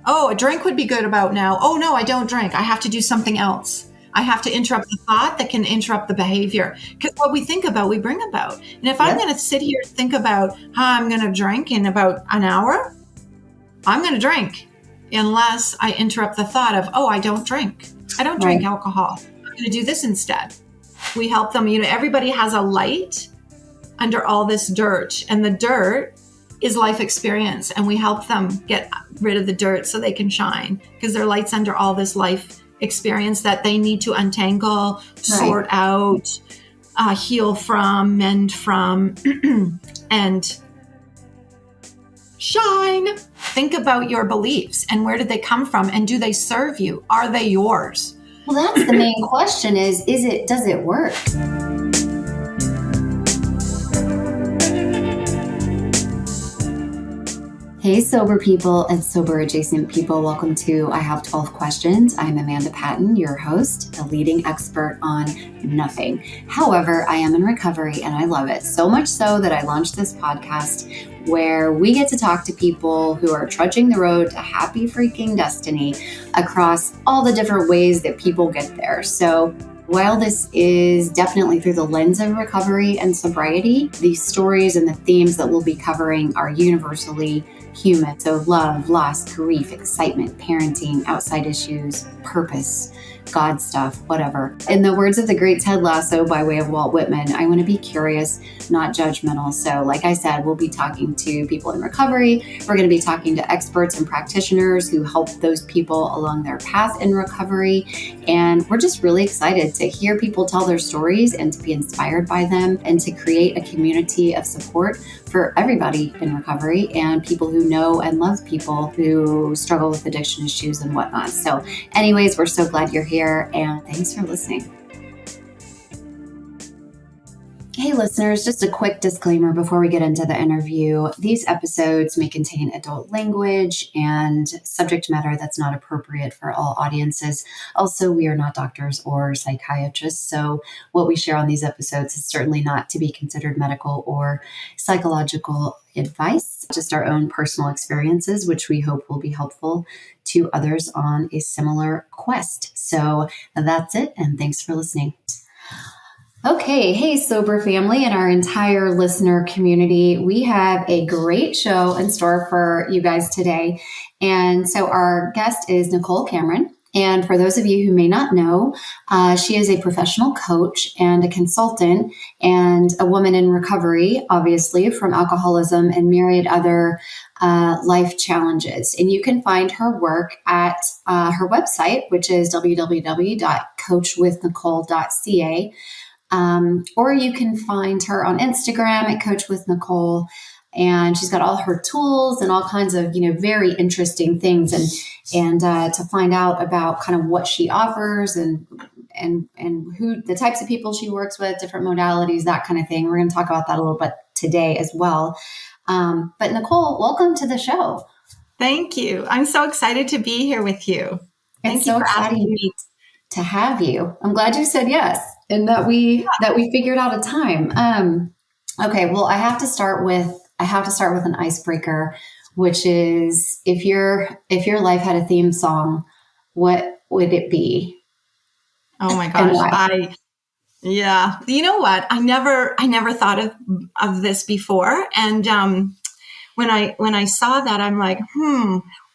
Oh, a drink would be good about now. Oh, no, I don't drink. I have to do something else. I have to interrupt the thought that can interrupt the behavior. Because what we think about, we bring about. And if I'm going to sit here and think about how I'm going to drink in about an hour, I'm going to drink unless I interrupt the thought of, oh, I don't drink. I don't drink alcohol. I'm going to do this instead. We help them. Everybody has a light under all this dirt, and the dirt is life experience. And we help them get rid of the dirt so they can shine, because their light's under all this life experience that they need to untangle, sort out, heal from, mend from, and shine. Think about your beliefs and where did they come from, and do they serve you? Are they yours? Well, that's the main question does it work? Hey, sober people and sober adjacent people. Welcome to I Have 12 Questions. I'm Amanda Patton, your host, a leading expert on nothing. However, I am in recovery and I love it so much so that I launched this podcast where we get to talk to people who are trudging the road to happy freaking destiny across all the different ways that people get there. So while this is definitely through the lens of recovery and sobriety, these stories and the themes that we'll be covering are universally human. So love, loss, grief, excitement, parenting, outside issues, purpose, God stuff, whatever. In the words of the great Ted Lasso by way of Walt Whitman, I want to be curious, not judgmental. So like I said, we'll be talking to people in recovery. We're going to be talking to experts and practitioners who help those people along their path in recovery. And we're just really excited to hear people tell their stories and to be inspired by them and to create a community of support for everybody in recovery and people who know and love people who struggle with addiction issues and whatnot. So anyways, we're so glad you're here and thanks for listening. Hey listeners, just a quick disclaimer before we get into the interview. These episodes may contain adult language and subject matter that's not appropriate for all audiences. Also, we are not doctors or psychiatrists, so what we share on these episodes is certainly not to be considered medical or psychological advice, just our own personal experiences, which we hope will be helpful to others on a similar quest. So that's it, and thanks for listening. Okay. Hey, sober family and our entire listener community. We have a great show in store for you guys today. And so our guest is Nicole Cameron. And for those of you who may not know, she is a professional coach and a consultant and a woman in recovery, obviously, from alcoholism and myriad other life challenges. And you can find her work at her website, which is www.coachwithnicole.ca. Or you can find her on Instagram at Coach with Nicole, and she's got all her tools and all kinds of, very interesting things. And to find out about kind of what she offers and who the types of people she works with, different modalities, that kind of thing. We're going to talk about that a little bit today as well. But Nicole, welcome to the show. Thank you. I'm so excited to be here with you. Thank you for asking me to have you. I'm glad you said yes. And that we figured out a time. Okay, well, I have to start with an icebreaker, which is if your life had a theme song, what would it be? Oh my gosh, yeah. You know what? I never thought of this before, and when I saw that, I'm like,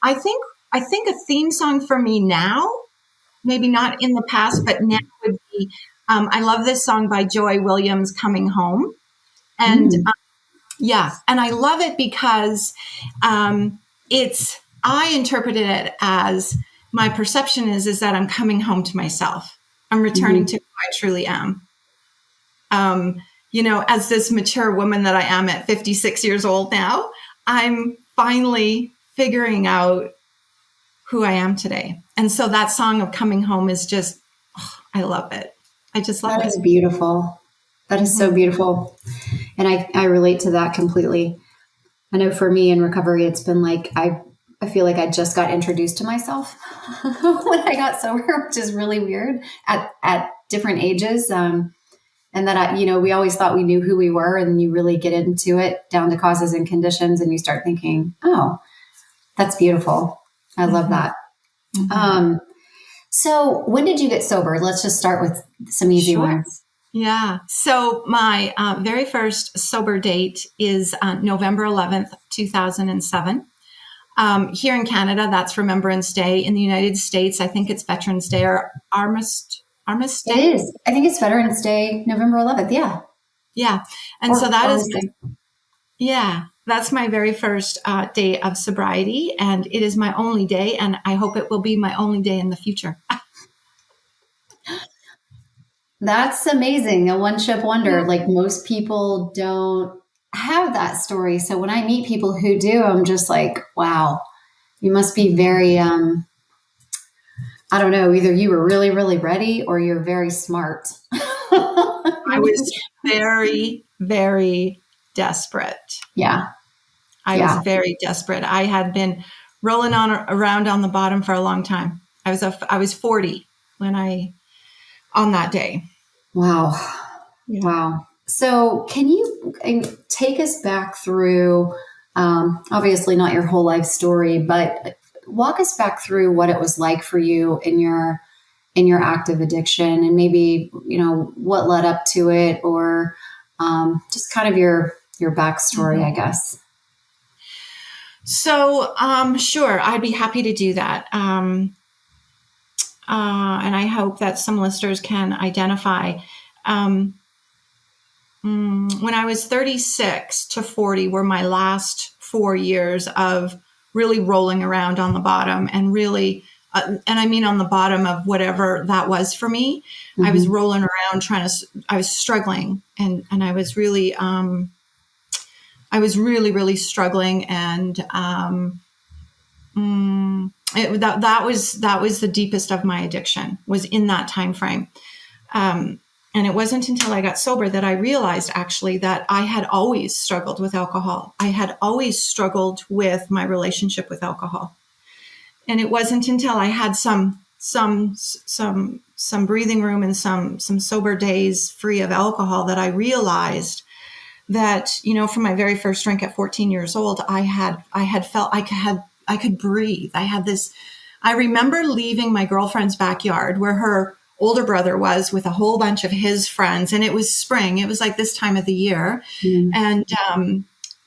I think a theme song for me now, maybe not in the past, but now would be. I love this song by Joy Williams, Coming Home. And and I love it because I interpreted it as my perception is that I'm coming home to myself. I'm returning to who I truly am. As this mature woman that I am at 56 years old now, I'm finally figuring out who I am today. And so that song of Coming Home is just, I love it. I just love it. That is beautiful. That is so beautiful. And I relate to that completely. I know for me in recovery, it's been like, I feel like I just got introduced to myself when I got sober, which is really weird at different ages. And that, we always thought we knew who we were, and then you really get into it down to causes and conditions and you start thinking, oh, that's beautiful. I love Mm-hmm. that. Mm-hmm. So when did you get sober? Let's just start with some easy Sure. ones. Yeah. So my very first sober date is November 11th, 2007. Here in Canada, that's Remembrance Day. In the United States, I think it's Veterans Day or Armistice It Day. is. I think it's Veterans Day, November 11th. Yeah. Yeah. And so Or that is, Armistice Day. yeah, that's my very first day of sobriety. And it is my only day. And I hope it will be my only day in the future. That's amazing. A one-ship Yeah. wonder. Like most people don't have that story. So when I meet people who do, I'm just like, wow, you must be very, I don't know, either you were really, really ready or you're very smart. I was very, very desperate. Yeah. I was Yeah. very desperate. I had been rolling around on the bottom for a long time. I was 40 on that day. Wow. Yeah. Wow. So can you take us back through, obviously not your whole life story, but walk us back through what it was like for you in your active addiction and maybe, what led up to it or just kind of your backstory, I guess. So, sure, I'd be happy to do that. And I hope that some listeners can identify. When I was 36 to 40 were my last 4 years of really rolling around on the bottom and really, and I mean on the bottom of whatever that was for me. Mm-hmm. I was rolling around I was struggling and I was really, really struggling. And that was the deepest of my addiction was in that time frame. And it wasn't until I got sober that I realized actually that I had always struggled with alcohol. I had always struggled with my relationship with alcohol. And it wasn't until I had some breathing room and some sober days free of alcohol that I realized that, from my very first drink at 14 years old, I had felt I could breathe. I remember leaving my girlfriend's backyard where her older brother was with a whole bunch of his friends, and it was spring. It was like this time of the year. Mm.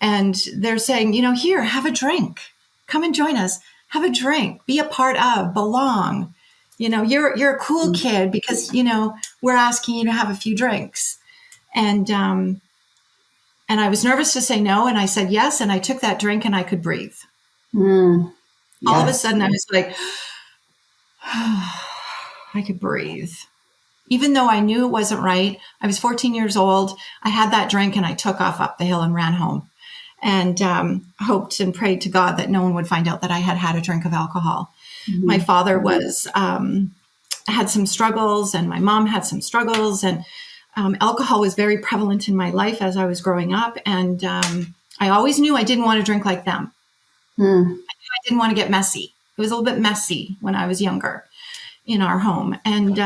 And they're saying, here, have a drink, come and join us, have a drink, be a part of, belong. You're a cool kid because, we're asking you to have a few drinks. And I was nervous to say no. And I said yes. And I took that drink and I could breathe. Yes. All of a sudden I was like, I could breathe. Even though I knew it wasn't right, I was 14 years old. I had that drink and I took off up the hill and ran home and hoped and prayed to God that no one would find out that I had had a drink of alcohol. Mm-hmm. My father had some struggles and my mom had some struggles, and alcohol was very prevalent in my life as I was growing up. And I always knew I didn't want to drink like them. I knew I didn't want to get messy. It was a little bit messy when I was younger in our home. And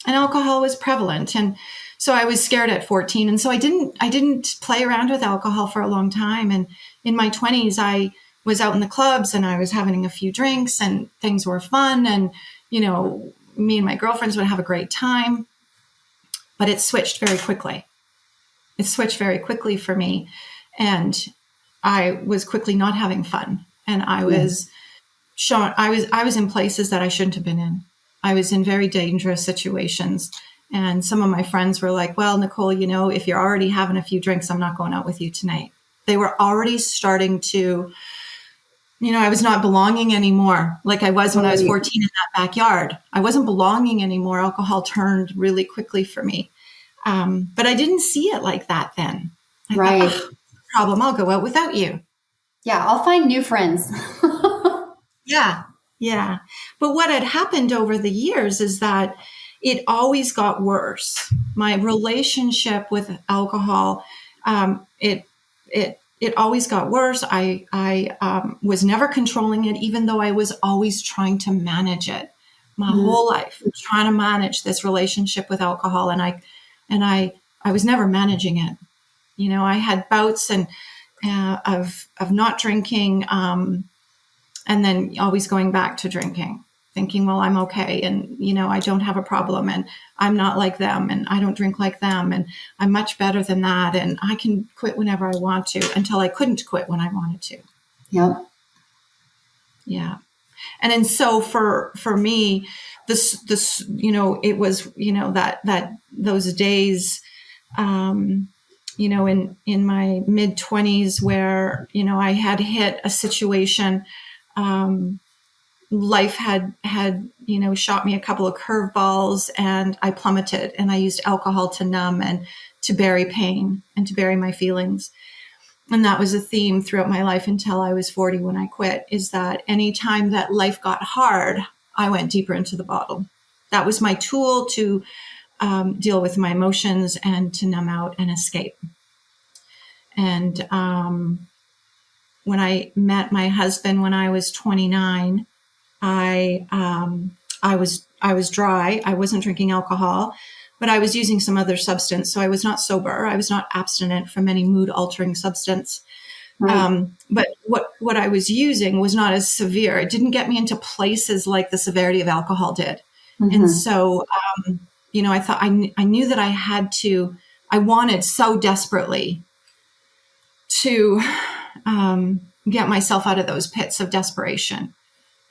alcohol was prevalent. And so I was scared at 14. And so I didn't play around with alcohol for a long time. And in my 20s, I was out in the clubs and I was having a few drinks and things were fun. And, me and my girlfriends would have a great time. But it switched very quickly. It switched very quickly for me. And I was quickly not having fun. And I was I was in places that I shouldn't have been in. I was in very dangerous situations. And some of my friends were like, well, Nicole, if you're already having a few drinks, I'm not going out with you tonight. They were already starting to, I was not belonging anymore like I was when I was 14 in that backyard. I wasn't belonging anymore. Alcohol turned really quickly for me. But I didn't see it like that then. I thought, no problem. I'll go out without you. Yeah, I'll find new friends. Yeah. But what had happened over the years is that it always got worse. My relationship with alcohol, it always got worse. I was never controlling it, even though I was always trying to manage it. My whole life, trying to manage this relationship with alcohol, and I was never managing it. I had bouts of not drinking. And then always going back to drinking, thinking, well, I'm okay. And, I don't have a problem, and I'm not like them, and I don't drink like them, and I'm much better than that. And I can quit whenever I want to, until I couldn't quit when I wanted to. Yep. Yeah. And so for me, this, it was, that those days, in my mid-20s where, I had hit a situation, life had, shot me a couple of curveballs, and I plummeted, and I used alcohol to numb and to bury pain and to bury my feelings. And that was a theme throughout my life until I was 40 when I quit, is that anytime that life got hard, I went deeper into the bottle. That was my tool to deal with my emotions and to numb out and escape. And when I met my husband when I was 29, I was dry. I wasn't drinking alcohol, but I was using some other substance. So I was not sober. I was not abstinent from any mood altering substance. Right. But what I was using was not as severe. It didn't get me into places like the severity of alcohol did. Mm-hmm. And so, I thought I knew that I wanted so desperately to get myself out of those pits of desperation.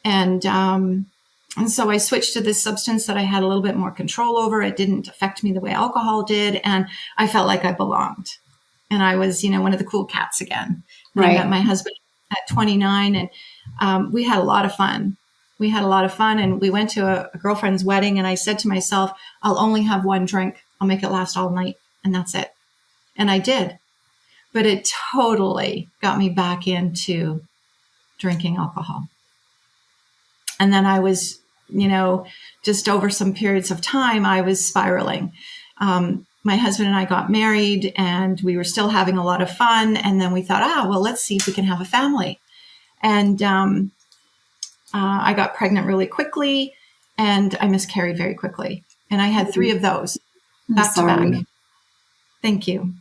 And so I switched to this substance that I had a little bit more control over. It didn't affect me the way alcohol did. And I felt like I belonged. And I was, one of the cool cats again. Right. I met my husband at 29, and we had a lot of fun. And we went to a girlfriend's wedding, and I said to myself, I'll only have one drink. I'll make it last all night, and that's it. And I did. But it totally got me back into drinking alcohol. And then I was, just over some periods of time, I was spiraling. My husband and I got married, and we were still having a lot of fun. And then we thought, well, let's see if we can have a family. And I got pregnant really quickly, and I miscarried very quickly. And I had 3 of those back to back. Thank you.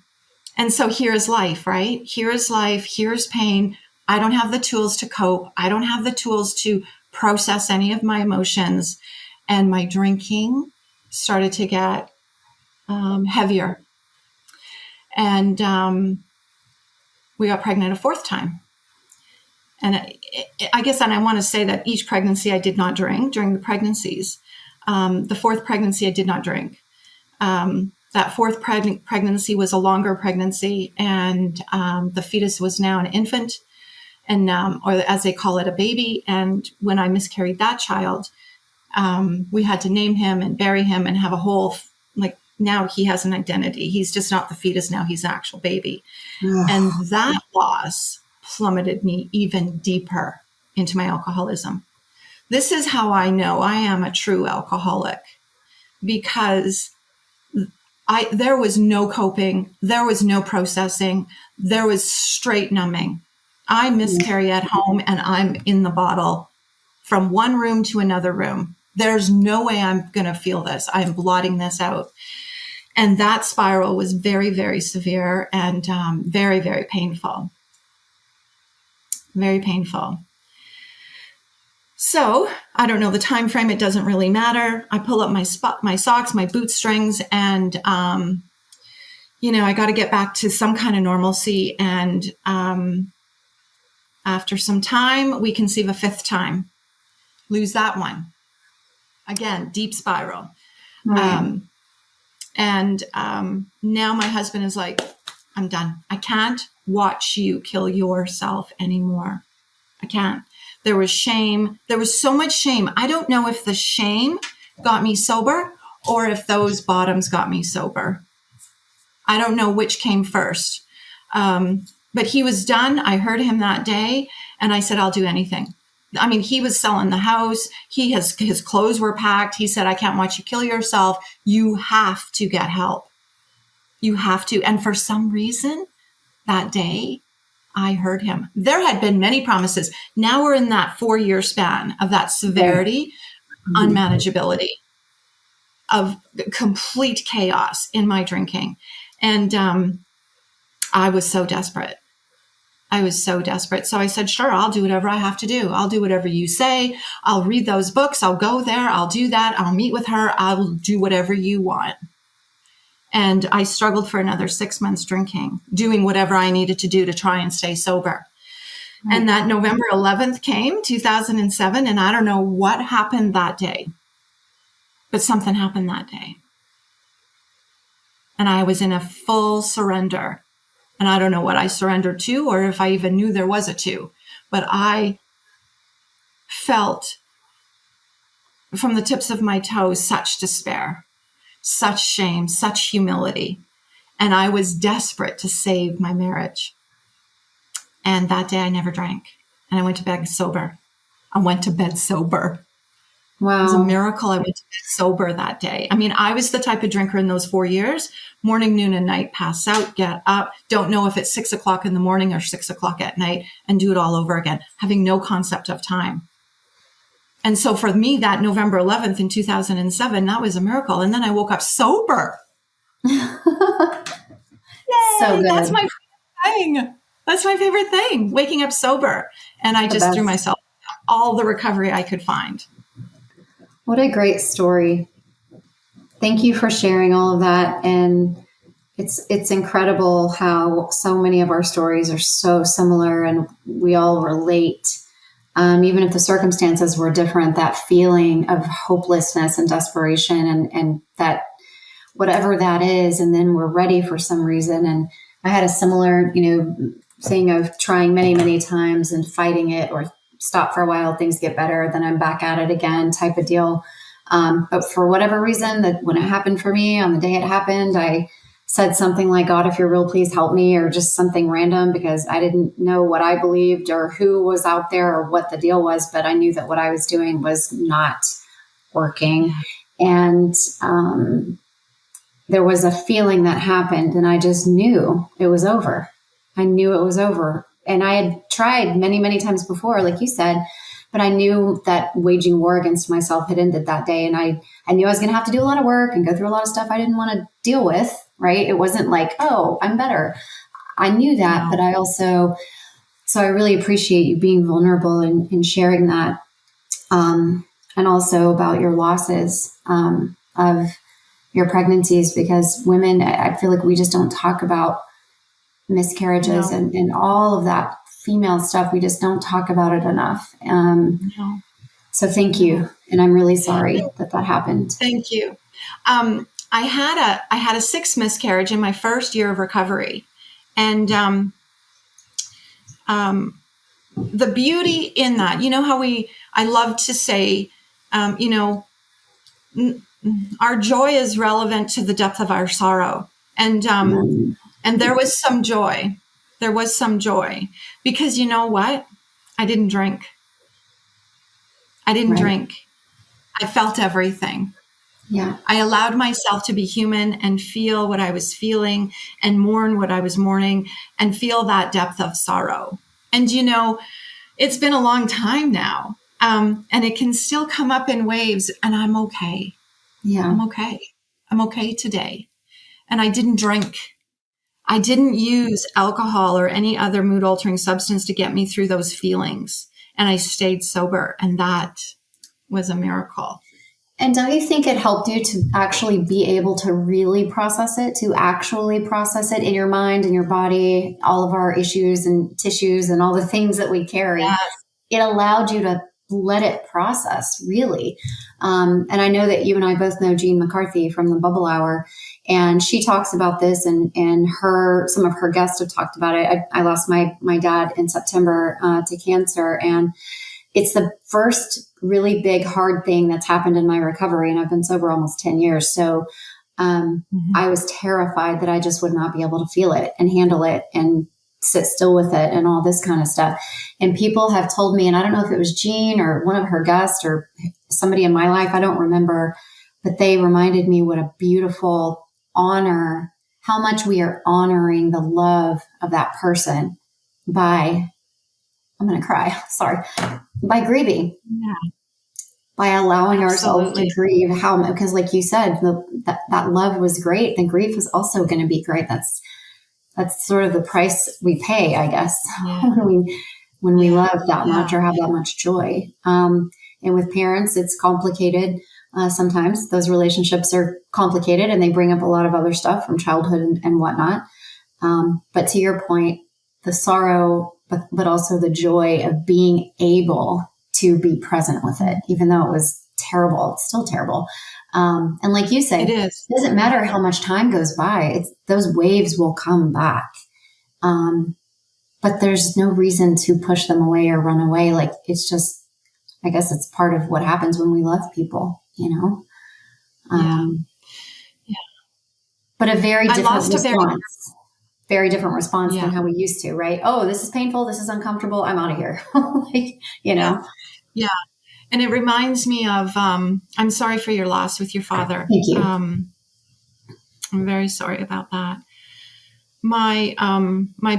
And so here's life, right? Here's life. Here's pain. I don't have the tools to cope. I don't have the tools to process any of my emotions. And my drinking started to get heavier. And we got pregnant a 4th time. And I guess, and I want to say that each pregnancy I did not drink during the pregnancies. The 4th pregnancy I did not drink. That 4th pregnancy was a longer pregnancy, and the fetus was now an infant, and or as they call it, a baby. And when I miscarried that child, we had to name him and bury him and have a whole, now he has an identity. He's just not the fetus. Now he's an actual baby. Ugh. And that loss plummeted me even deeper into my alcoholism. This is how I know I am a true alcoholic, because there was no coping. There was no processing. There was straight numbing. I miscarry at home, and I'm in the bottle from one room to another room. There's no way I'm going to feel this. I'm blotting this out. And that spiral was very, very severe and very, very painful. Very painful. So I don't know the time frame. It doesn't really matter. I pull up my socks, my boot strings, and I got to get back to some kind of normalcy. And after some time, we conceive a 5th time. Lose that one. Again, deep spiral. Right. Now my husband is like, I'm done. I can't watch you kill yourself anymore. I can't. There was shame. There was so much shame. I don't know if the shame got me sober or if those bottoms got me sober. I don't know which came first. But he was done. I heard him that day, and I said, I'll do anything. I mean, he was selling the house. His clothes were packed. He said, I can't watch you kill yourself. You have to get help. You have to. And for some reason, that day, I heard him. There had been many promises. Now we're in that 4-year span of that severity, unmanageability, of complete chaos in my drinking. And I was so desperate. I was so desperate. So I said, sure, I'll do whatever I have to do. I'll do whatever you say. I'll read those books. I'll go there. I'll do that. I'll meet with her. I'll do whatever you want. And I struggled for another 6 months drinking, doing whatever I needed to do to try and stay sober. Right. And that November 11th came, 2007, and I don't know what happened that day, but something happened that day. And I was in a full surrender. And I don't know what I surrendered to or if I even knew there was a to, but I felt from the tips of my toes such despair, such shame, such humility. And I was desperate to save my marriage. And that day I never drank. And I went to bed sober. I went to bed sober. Wow. It was a miracle I went to bed sober that day. I mean, I was the type of drinker in those 4 years, morning, noon, and night, pass out, get up, don't know if it's 6 o'clock in the morning or 6 o'clock at night, and do it all over again, having no concept of time. And so for me, that November 11th in 2007, that was a miracle. And then I woke up sober. Yay, so good. That's my thing. That's my favorite thing, waking up sober. And I just threw myself all the recovery I could find. What a great story. Thank you for sharing all of that. And it's incredible how so many of our stories are so similar and we all relate. Even if the circumstances were different, that feeling of hopelessness and desperation and that whatever that is, and then we're ready for some reason. And I had a similar, thing of trying many, many times and fighting it or stop for a while, things get better, then I'm back at it again type of deal. But for whatever reason, that when it happened for me, on the day it happened, I said something like, God, if you're real, please help me, or just something random, because I didn't know what I believed or who was out there or what the deal was, but I knew that what I was doing was not working. And there was a feeling that happened, and I just knew it was over. I knew it was over. And I had tried many, many times before, like you said, but I knew that waging war against myself had ended that day. And I knew I was going to have to do a lot of work and go through a lot of stuff I didn't want to deal with, right? It wasn't like, oh, I'm better. I knew that, but so I really appreciate you being vulnerable and sharing that. And also about your losses of your pregnancies, because women, I feel like we just don't talk about miscarriages and all of that female stuff. We just don't talk about it enough. So thank you. And I'm really sorry that happened. Thank you. I had a 6th miscarriage in my first year of recovery. And the beauty in that, how I love to say, our joy is relevant to the depth of our sorrow. And there was some joy. There was some joy because you know what? I didn't drink. I didn't drink. I felt everything. Yeah. I allowed myself to be human and feel what I was feeling and mourn what I was mourning and feel that depth of sorrow. And, it's been a long time now. And it can still come up in waves, and I'm okay. Yeah. I'm okay. I'm okay today. And I didn't drink. I didn't use alcohol or any other mood altering substance to get me through those feelings. And I stayed sober. And that was a miracle. And don't you think it helped you to actually be able to really process it, in your mind and your body, all of our issues and tissues and all the things that we carry? Yes. It allowed you to let it process, really. And I know that you and I both know Jean McCarthy from the Bubble Hour, and she talks about this, and some of her guests have talked about it. I lost my dad in September to cancer, and it's the first really big, hard thing that's happened in my recovery. And I've been sober almost 10 years. So I was terrified that I just would not be able to feel it and handle it and sit still with it and all this kind of stuff. And people have told me, and I don't know if it was Jean or one of her guests or somebody in my life, I don't remember, but they reminded me what a beautiful honor, how much we are honoring the love of that person by, I'm going to cry, sorry, by grieving. Yeah. By allowing ourselves to grieve, because like you said, that love was great. The grief is also going to be great. That's sort of the price we pay, I guess, Yeah. when we love that much or have that much joy. And with parents, it's complicated. Sometimes those relationships are complicated and they bring up a lot of other stuff from childhood and whatnot. But to your point, the sorrow, but also the joy of being able to be present with it, even though it was terrible, it's still terrible. And like you say, it doesn't matter how much time goes by. Those waves will come back. But there's no reason to push them away or run away. Like, it's just, I guess it's part of what happens when we love people, you know? But a very different response. Very different response than how we used to, right? Oh, this is painful. This is uncomfortable. I'm out of here. Like, you know? Yeah. And it reminds me of, I'm sorry for your loss with your father. Thank you. I'm very sorry about that. My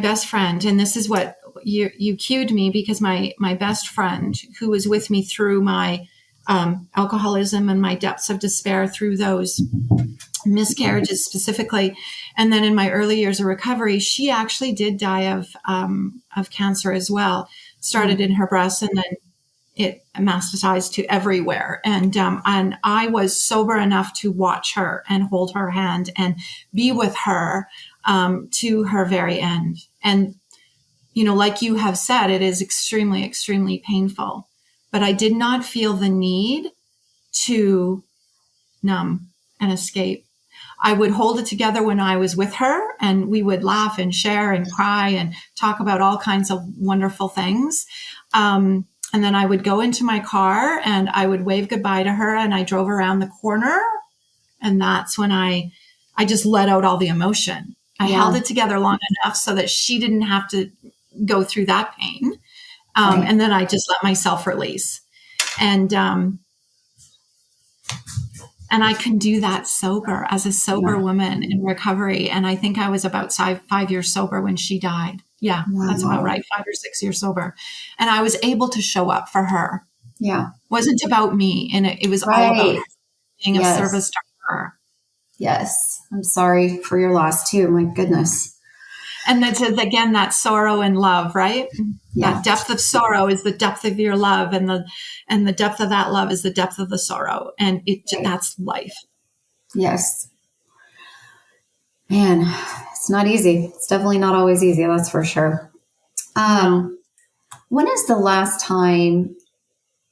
best friend, and this is what you cued me, because my best friend, who was with me through my alcoholism and my depths of despair, through those miscarriages specifically, and then in my early years of recovery, she actually did die of cancer as well. Started in her breast, and then it metastasized to everywhere. And I was sober enough to watch her and hold her hand and be with her to her very end. And, you know, like you have said, it is extremely, extremely painful. But I did not feel the need to numb and escape. I would hold it together when I was with her, and we would laugh and share and cry and talk about all kinds of wonderful things. And then I would go into my car and I would wave goodbye to her, and I drove around the corner. And that's when I just let out all the emotion. I held it together long enough so that she didn't have to go through that pain. And then I just let myself release. And I can do that sober, as a sober woman in recovery. And I think I was about 5 years sober when she died. Yeah, that's about right. 5 or 6 years sober. And I was able to show up for her. Yeah. It wasn't about me. And it was all about being of service to her. Yes. I'm sorry for your loss too. My goodness. And that's, again, that sorrow and love, right? Yeah. That depth of sorrow is the depth of your love. And the depth of that love is the depth of the sorrow. And that's life. Yes. Man, it's not easy. It's definitely not always easy. That's for sure. When is the last time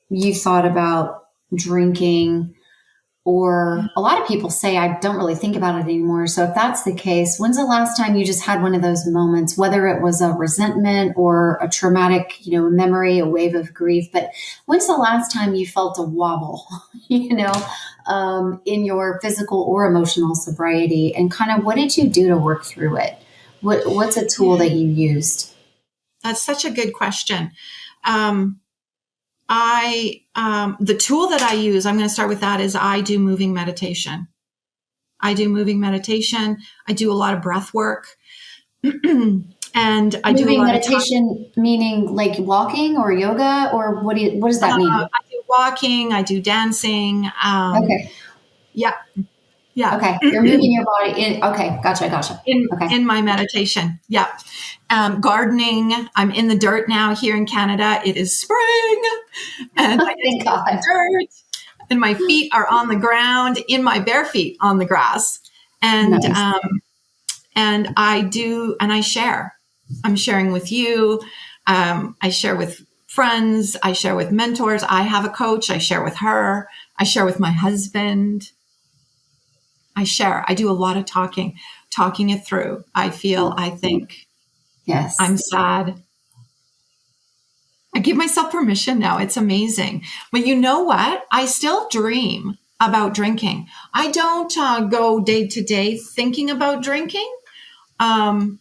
you thought about drinking? Or a lot of people say, I don't really think about it anymore. So if that's the case, when's the last time you just had one of those moments, whether it was a resentment or a traumatic, memory, a wave of grief, but when's the last time you felt a wobble, in your physical or emotional sobriety, and kind of what did you do to work through it? What's a tool that you used? That's such a good question. The tool that I use, I'm going to start with that, is I do moving meditation. I do a lot of breath work. And I do a lot meditation, meaning like walking or yoga, or what does that mean? I do walking, I do dancing. Okay. Yeah. Yeah. Okay. You're moving your body in. Okay. Gotcha. In my meditation. Yeah. Gardening. I'm in the dirt now here in Canada. It is spring. And I get the dirt. And my feet are on the ground, in my bare feet on the grass. And, nice. And I share. I'm sharing with you. I share with friends. I share with mentors. I have a coach. I share with her. I share with my husband. I do a lot of talking it through. I think, yes, I'm sad. I give myself permission now. It's amazing. But you know what? I still dream about drinking. I don't go day to day thinking about drinking. But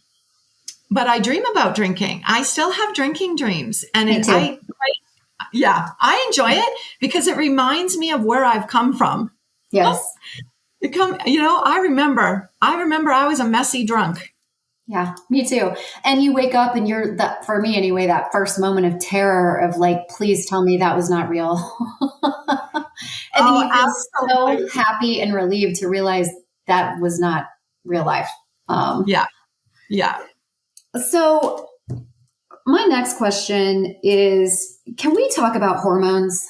I dream about drinking. I still have drinking dreams. And I enjoy it because it reminds me of where I've come from. Yes. I remember I was a messy drunk. Yeah, me too. And you wake up and for me anyway, that first moment of terror of like, please tell me that was not real. And then you feel so happy and relieved to realize that was not real life. Yeah. Yeah. So my next question is, can we talk about hormones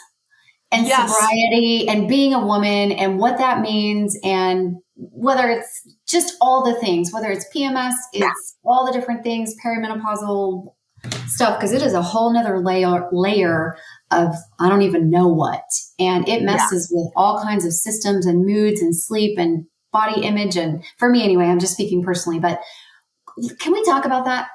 and sobriety and being a woman and what that means, and whether it's just all the things, whether it's PMS, it's all the different things, perimenopausal stuff, because it is a whole nother layer of I don't even know what. And it messes with all kinds of systems and moods and sleep and body image. And for me anyway, I'm just speaking personally, but can we talk about that?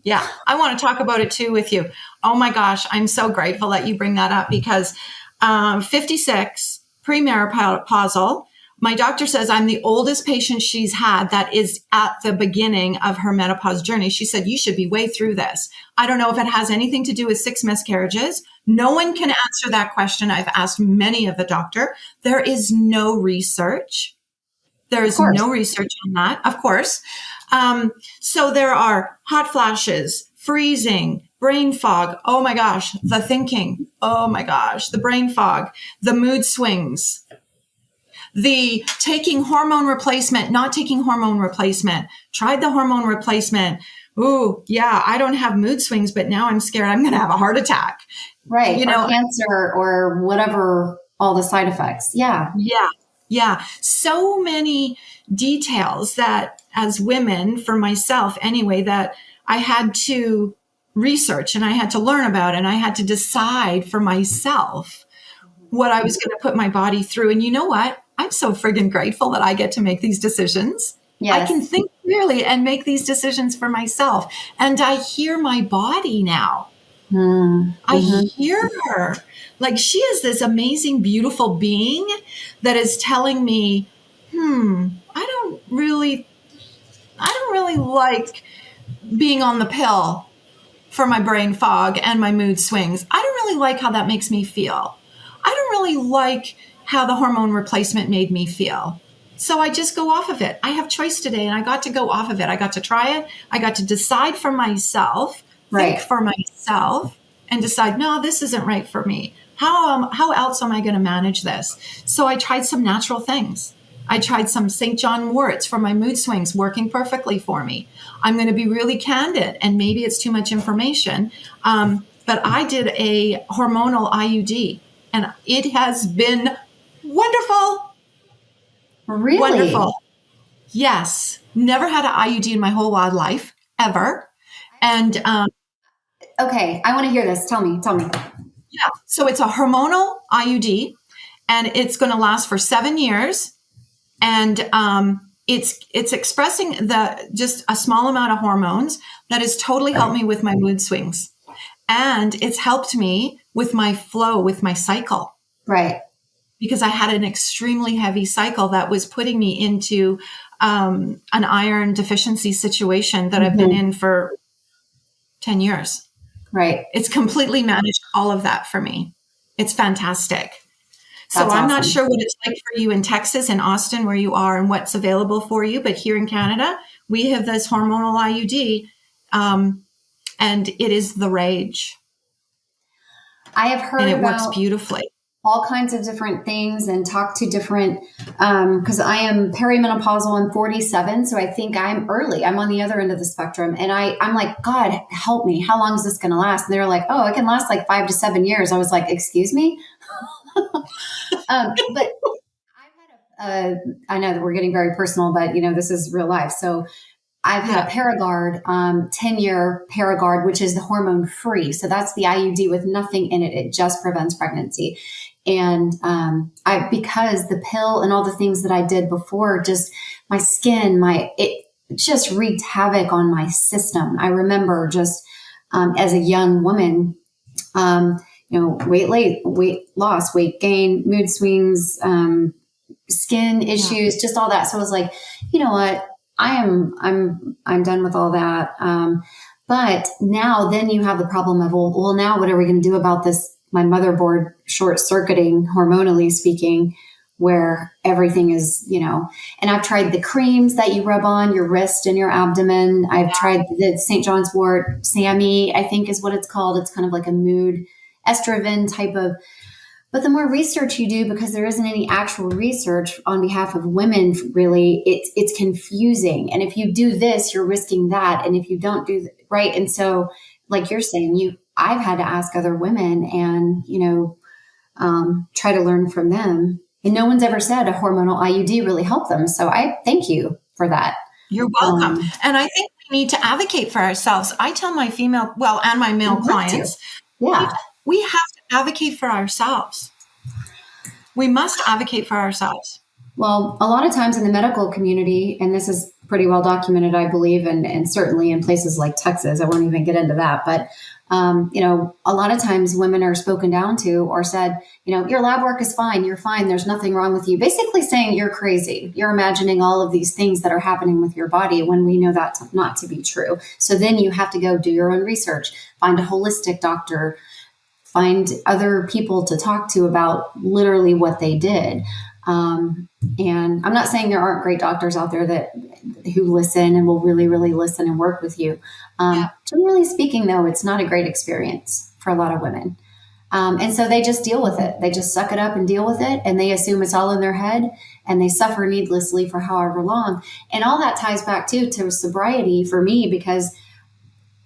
Yeah, I want to talk about it too with you. Oh my gosh, I'm so grateful that you bring that up, because 56, premenopausal. My doctor says I'm the oldest patient she's had that is at the beginning of her menopause journey. She said, you should be way through this. I don't know if it has anything to do with 6 miscarriages. No one can answer that question. I've asked many of the doctor. There is no research. There is no research on that, of course. So there are hot flashes, freezing, brain fog. Oh my gosh, the thinking. Oh my gosh, the brain fog, the mood swings, the taking hormone replacement, not taking hormone replacement, tried the hormone replacement. Ooh, yeah, I don't have mood swings, but now I'm scared I'm going to have a heart attack. Right. You know, cancer or whatever, all the side effects. Yeah. Yeah. Yeah. So many details that as women, for myself anyway, that I had to research and I had to learn about, and I had to decide for myself what I was going to put my body through. And you know what? I'm so friggin' grateful that I get to make these decisions. Yes. I can think clearly and make these decisions for myself. And I hear my body now. Mm-hmm. I hear her. Like, she is this amazing, beautiful being that is telling me, I don't really like being on the pill for my brain fog and my mood swings. I don't really like how that makes me feel. I don't really like how the hormone replacement made me feel. So I just go off of it. I have choice today, and I got to go off of it. I got to try it. I got to decide for myself, think for myself, and decide, no, this isn't right for me. How else am I going to manage this? So I tried some natural things. I tried some St. John worts for my mood swings, working perfectly for me. I'm going to be really candid, and maybe it's too much information, but I did a hormonal IUD, and it has been wonderful. Really? Wonderful. Yes. Never had an IUD in my whole wild life, ever. And okay, I want to hear this. Tell me. Yeah. So it's a hormonal IUD, and it's going to last for 7 years. And it's expressing just a small amount of hormones that has totally helped me with my mood swings. And it's helped me with my flow, with my cycle. Right. Because I had an extremely heavy cycle that was putting me into an iron deficiency situation that I've been in for 10 years. Right. It's completely managed all of that for me. It's fantastic. So I'm not sure what it's like for you in Texas and Austin, where you are, and what's available for you. But here in Canada, we have this hormonal IUD, and it is the rage. I have heard and it about works beautifully. All kinds of different things, and talk to different, because I am perimenopausal. I'm 47. So I think I'm early. I'm on the other end of the spectrum. And I'm like, God, help me. How long is this going to last? And they're like, oh, it can last like 5 to 7 years. I was like, excuse me. But I've had I know that we're getting very personal, but this is real life. So I've had a Paragard, 10-year Paragard, which is the hormone free. So that's the IUD with nothing in it. It just prevents pregnancy. And because the pill and all the things that I did before, just my skin, it just wreaked havoc on my system. I remember just as a young woman, weight loss, weight gain, mood swings, skin issues, just all that. So I was like, you know what? I'm done with all that. But now then you have the problem of, well, now what are we going to do about this? My motherboard short circuiting, hormonally speaking, where everything is, and I've tried the creams that you rub on your wrist and your abdomen. I've tried the St. John's wort, SAMI, I think is what it's called. It's kind of like a mood estrogen type of But the more research you do, because there isn't any actual research on behalf of women, really, it's confusing. And if you do this, you're risking that. And if you don't do right. And so, like you're saying, I've had to ask other women and, try to learn from them. And no one's ever said a hormonal IUD really helped them. So I thank you for that. You're welcome. And I think we need to advocate for ourselves. I tell my female, and my male clients, we have to advocate for ourselves. We must advocate for ourselves. Well, a lot of times in the medical community, and this is pretty well documented, I believe, and certainly in places like Texas, I won't even get into that, but a lot of times women are spoken down to or said, your lab work is fine. You're fine. There's nothing wrong with you. Basically saying you're crazy. You're imagining all of these things that are happening with your body when we know that's not to be true. So then you have to go do your own research, find a holistic doctor, find other people to talk to about literally what they did. And I'm not saying there aren't great doctors out there who listen and will really, really listen and work with you. Generally speaking, though, it's not a great experience for a lot of women. And so they just deal with it. They just suck it up and deal with it. And they assume it's all in their head and they suffer needlessly for however long. And all that ties back to sobriety for me, because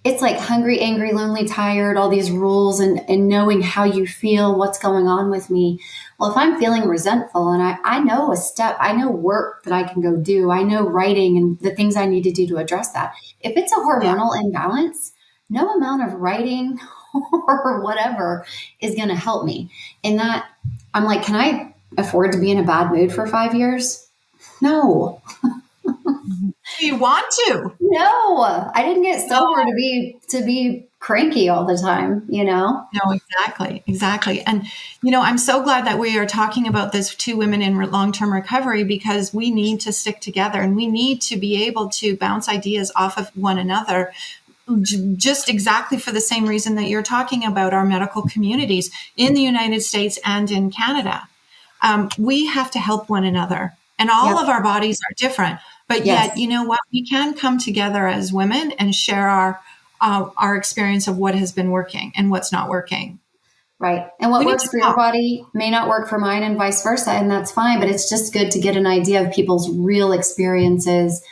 it's like hungry, angry, lonely, tired, all these rules and knowing how you feel, what's going on with me. Well, if I'm feeling resentful and I know I know work that I can go do, I know writing and the things I need to do to address that. If it's a hormonal imbalance, no amount of writing or whatever is going to help me. And that I'm like, can I afford to be in a bad mood for 5 years? No. You want to? No, I didn't get sober to be cranky all the time, No, exactly. And, I'm so glad that we are talking about this to women in long-term recovery, because we need to stick together and we need to be able to bounce ideas off of one another, just exactly for the same reason that you're talking about our medical communities in the United States and in Canada. We have to help one another, and all of our bodies are different. But yet, you know what? We can come together as women and share our experience of what has been working and what's not working. Right. And what works for your body may not work for mine and vice versa. And that's fine. But it's just good to get an idea of people's real experiences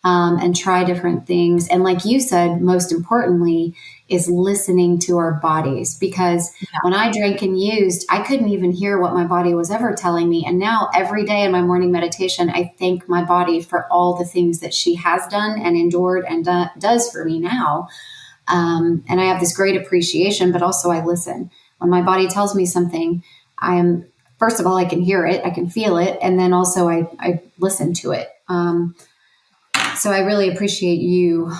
and try different things. And like you said, most importantly, is listening to our bodies. Because when I drank and used, I couldn't even hear what my body was ever telling me. And now every day in my morning meditation, I thank my body for all the things that she has done and endured and does for me now. And I have this great appreciation, but also I listen. When my body tells me something, first of all, I can hear it, I can feel it. And then also I listen to it. So I really appreciate you,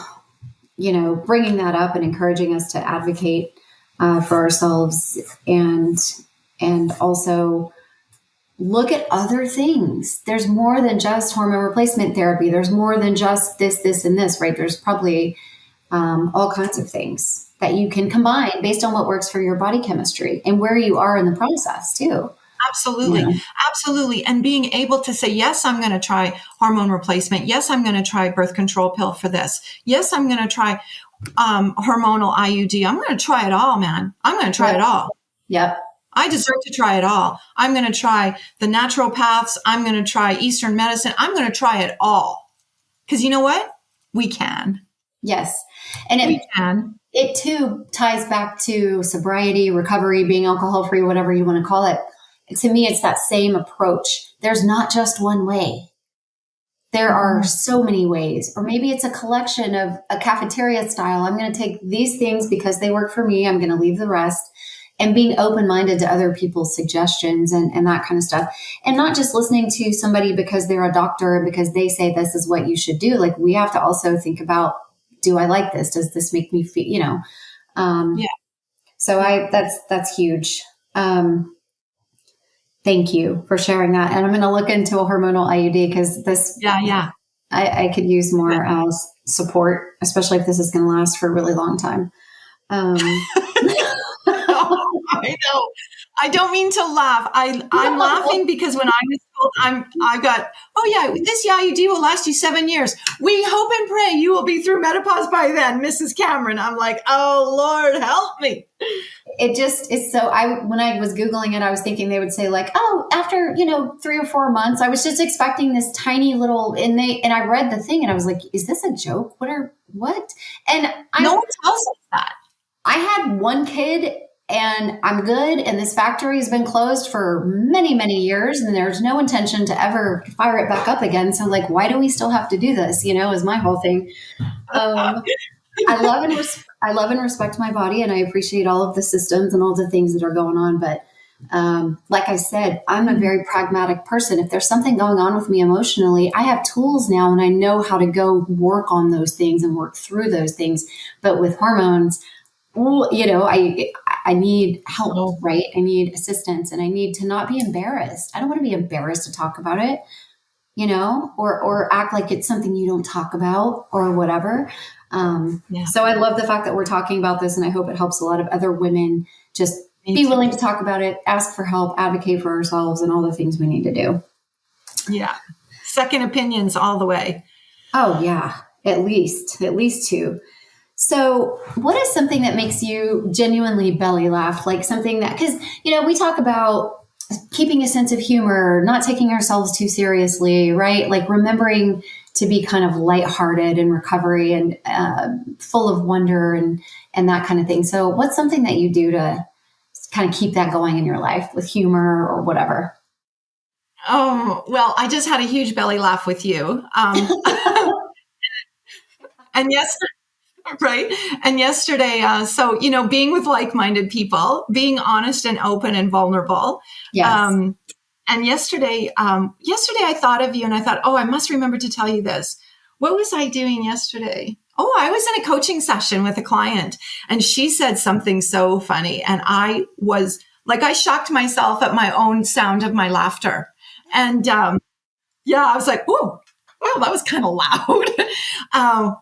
bringing that up and encouraging us to advocate for ourselves and also look at other things. There's more than just hormone replacement therapy. There's more than just this, and this, right? There's probably all kinds of things that you can combine based on what works for your body chemistry and where you are in the process too. Absolutely. Yeah. Absolutely. And being able to say, yes, I'm going to try hormone replacement. Yes, I'm going to try birth control pill for this. Yes, I'm going to try hormonal IUD. I'm going to try it all, man. I'm going to try it all. Yep. I deserve to try it all. I'm going to try the naturopaths. I'm going to try Eastern medicine. I'm going to try it all. Because you know what? We can. Yes. And we can. It too ties back to sobriety, recovery, being alcohol free, whatever you want to call it. To me, it's that same approach. There's not just one way. There are so many ways. Or maybe it's a collection of a cafeteria style. I'm going to take these things because they work for me. I'm going to leave the rest. And being open-minded to other people's suggestions and that kind of stuff. And not just listening to somebody because they're a doctor and because they say this is what you should do. Like, we have to also think about, do I like this? Does this make me feel, So that's huge. Thank you for sharing that. And I'm going to look into a hormonal IUD because this, I could use more support, especially if this is going to last for a really long time. I know. I don't mean to laugh. I'm laughing because when I was told I got, oh yeah, this IUD will last you 7 years. We hope and pray you will be through menopause by then, Mrs. Cameron. I'm like, oh Lord, help me. It just is so, when I was Googling it, I was thinking they would say like, oh, after, 3 or 4 months, I was just expecting this tiny little, and I read the thing and I was like, is this a joke? What? And no one tells us that. I had one kid and I'm good. And this factory has been closed for many, many years. And there's no intention to ever fire it back up again. So like, why do we still have to do this? Is my whole thing. I love and respect my body. And I appreciate all of the systems and all the things that are going on. But like I said, I'm a very pragmatic person. If there's something going on with me emotionally, I have tools now and I know how to go work on those things and work through those things. But with hormones, I need help, right? I need assistance and I need to not be embarrassed. I don't want to be embarrassed to talk about it, or act like it's something you don't talk about or whatever. So I love the fact that we're talking about this and I hope it helps a lot of other women just be willing to talk about it, ask for help, advocate for ourselves and all the things we need to do. Yeah. Second opinions all the way. Oh yeah. At least 2. So what is something that makes you genuinely belly laugh? Like something that, because, we talk about keeping a sense of humor, not taking ourselves too seriously, right? Like remembering to be kind of lighthearted in recovery and full of wonder and that kind of thing. So what's something that you do to kind of keep that going in your life with humor or whatever? Oh, well, I just had a huge belly laugh with you. And yesterday, right. And yesterday, being with like-minded people, being honest and open and vulnerable. Yes. And yesterday I thought of you and I thought, oh, I must remember to tell you this. What was I doing yesterday? Oh, I was in a coaching session with a client and she said something so funny. And I was like, I shocked myself at my own sound of my laughter. And I was like, oh, well, that was kind of loud.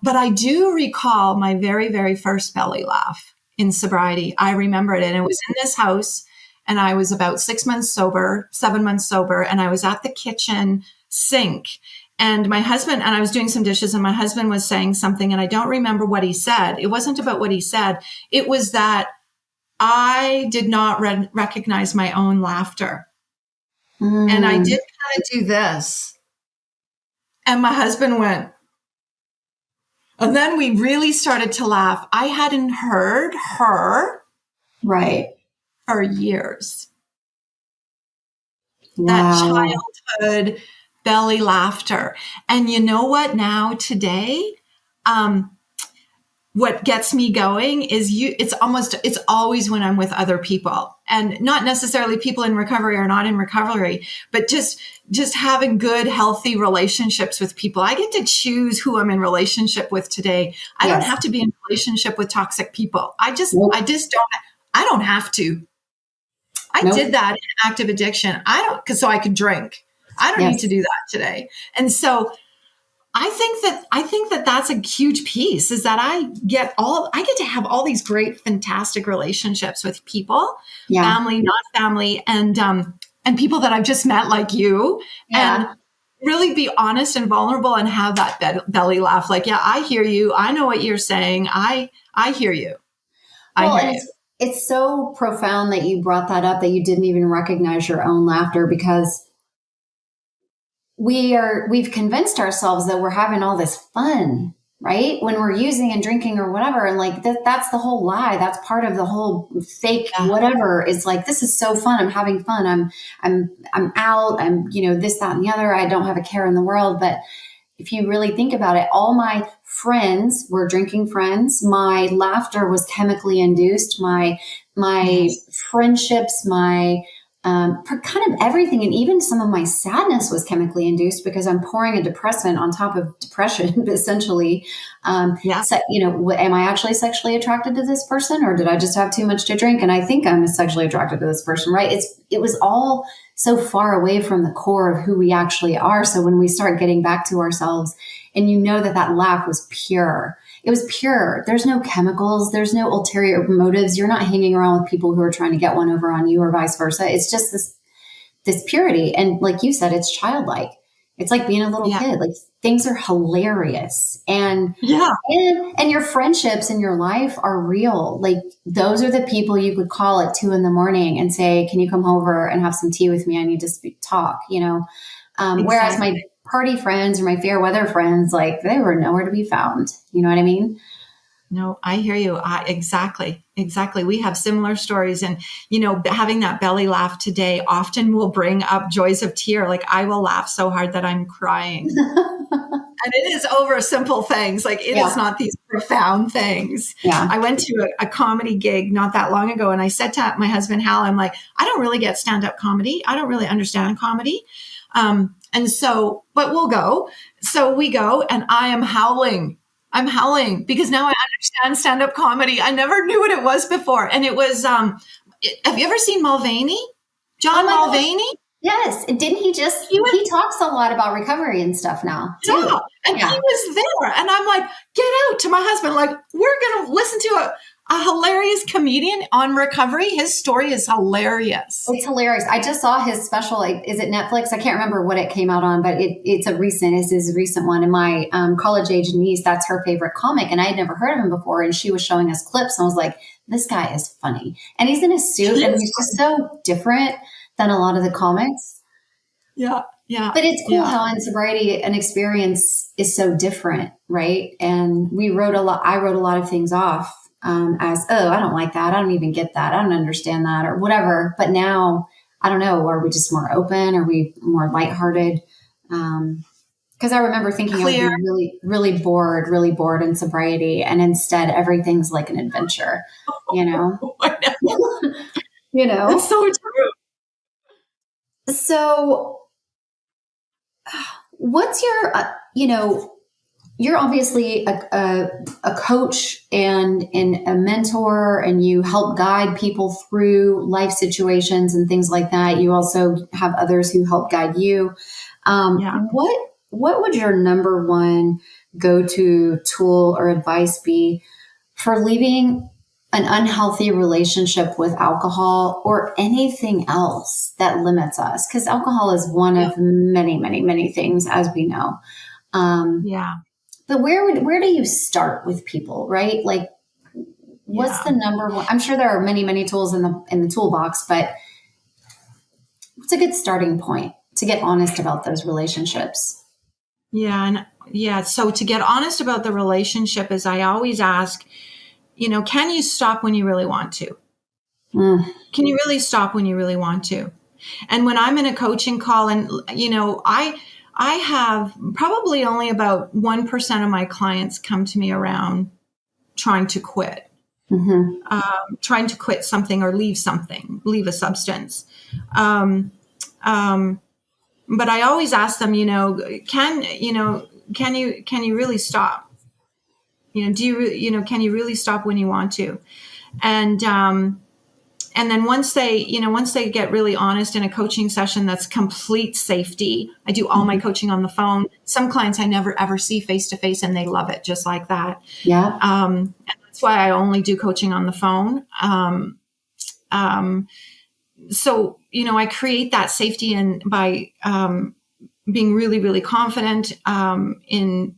But I do recall my very, very first belly laugh in sobriety. I remember it. And it was in this house. And I was about 7 months sober. And I was at the kitchen sink. And my husband, and I was doing some dishes, and my husband was saying something, and I don't remember what he said. It wasn't about what he said. It was that I did not recognize my own laughter. And I did kind of do this. And my husband went. And then we really started to laugh. I hadn't heard her. Right. For years. Wow. That childhood belly laughter. And you know what? Now today, what gets me going is it's always when I'm with other people, and not necessarily people in recovery or not in recovery, but just having good, healthy relationships with people. I get to choose who I'm in relationship with today. I don't have to be in relationship with toxic people. I don't have to. I did that in active addiction. So I could drink. I don't need to do that today. And so I think that that's a huge piece, is that I get to have all these great, fantastic relationships with people, family, not family, and people that I've just met like you, and really be honest and vulnerable and have that belly laugh. Like, yeah, I hear you. I know what you're saying. I hear you. It's so profound that you brought that up, that you didn't even recognize your own laughter, because we've convinced ourselves that we're having all this fun, right? When we're using and drinking or whatever. And like, that's the whole lie. That's part of the whole fake whatever. Is like, this is so fun. I'm having fun. I'm out. I'm, this, that, and the other. I don't have a care in the world. But if you really think about it, all my friends were drinking friends. My laughter was chemically induced. My friendships, my kind of everything, and even some of my sadness was chemically induced, because I'm pouring a depressant on top of depression, essentially. So, am I actually sexually attracted to this person, or did I just have too much to drink? And I think I'm sexually attracted to this person, right? It was all so far away from the core of who we actually are. So when we start getting back to ourselves, and that laugh was pure, it was pure. There's no chemicals. There's no ulterior motives. You're not hanging around with people who are trying to get one over on you or vice versa. It's just this purity. And like you said, it's childlike. It's like being a little kid. Like things are hilarious. And your friendships in your life are real. Like those are the people you could call at 2 a.m. and say, can you come over and have some tea with me? I need to talk, Exactly. Whereas my party friends or my fair weather friends, like they were nowhere to be found. You know what I mean? No, I hear you. Exactly. We have similar stories. And, having that belly laugh today often will bring up joys of tear. Like I will laugh so hard that I'm crying. And it is over simple things. Like it is not these profound things. Yeah. I went to a comedy gig not that long ago. And I said to my husband, Hal, I'm like, I don't really get stand-up comedy. I don't really understand comedy. And so, but we'll go. So we go and I am howling. I'm howling because now I understand stand-up comedy. I never knew what it was before. And it was, have you ever seen Mulvaney? John Mulvaney? Yes. Didn't he he talks a lot about recovery and stuff now. Too. Yeah. And he was there. And I'm like, get out to my husband. Like, we're going to listen to a hilarious comedian on recovery. His story is hilarious. It's hilarious. I just saw his special. Like, is it Netflix? I can't remember what it came out on, but it's his recent one. And my college age niece, that's her favorite comic. And I had never heard of him before. And she was showing us clips. And I was like, this guy is funny. And he's in a suit and he's just so different than a lot of the comics. Yeah. Yeah. But it's cool how in sobriety an experience is so different. Right. And I wrote a lot of things off. As, I don't like that. I don't even get that. I don't understand that or whatever. But now, I don't know, are we just more open? Are we more lighthearted? Because I remember thinking I would be really, really bored in sobriety. And instead, everything's like an adventure, I know. It's so true. So what's your, you're obviously a coach and a mentor, and you help guide people through life situations and things like that. You also have others who help guide you. What would your number one go-to tool or advice be for leaving an unhealthy relationship with alcohol or anything else that limits us? Because alcohol is one of many, many, many things, as we know. But where do you start with people, right? Like, what's the number one? I'm sure there are many, many tools in the toolbox, but what's a good starting point to get honest about those relationships? So to get honest about the relationship is I always ask, can you stop when you really want to? Can you really stop when you really want to? And when I'm in a coaching call and, I have probably only about 1% of my clients come to me around trying to quit, trying to quit something or leave a substance. But I always ask them, can you really stop? Can you really stop when you want to? And then once they get really honest in a coaching session, that's complete safety. I do all my coaching on the phone. Some clients I never ever see face to face, and they love it just like that. Yeah. And that's why I only do coaching on the phone. So I create that safety by being really, really confident in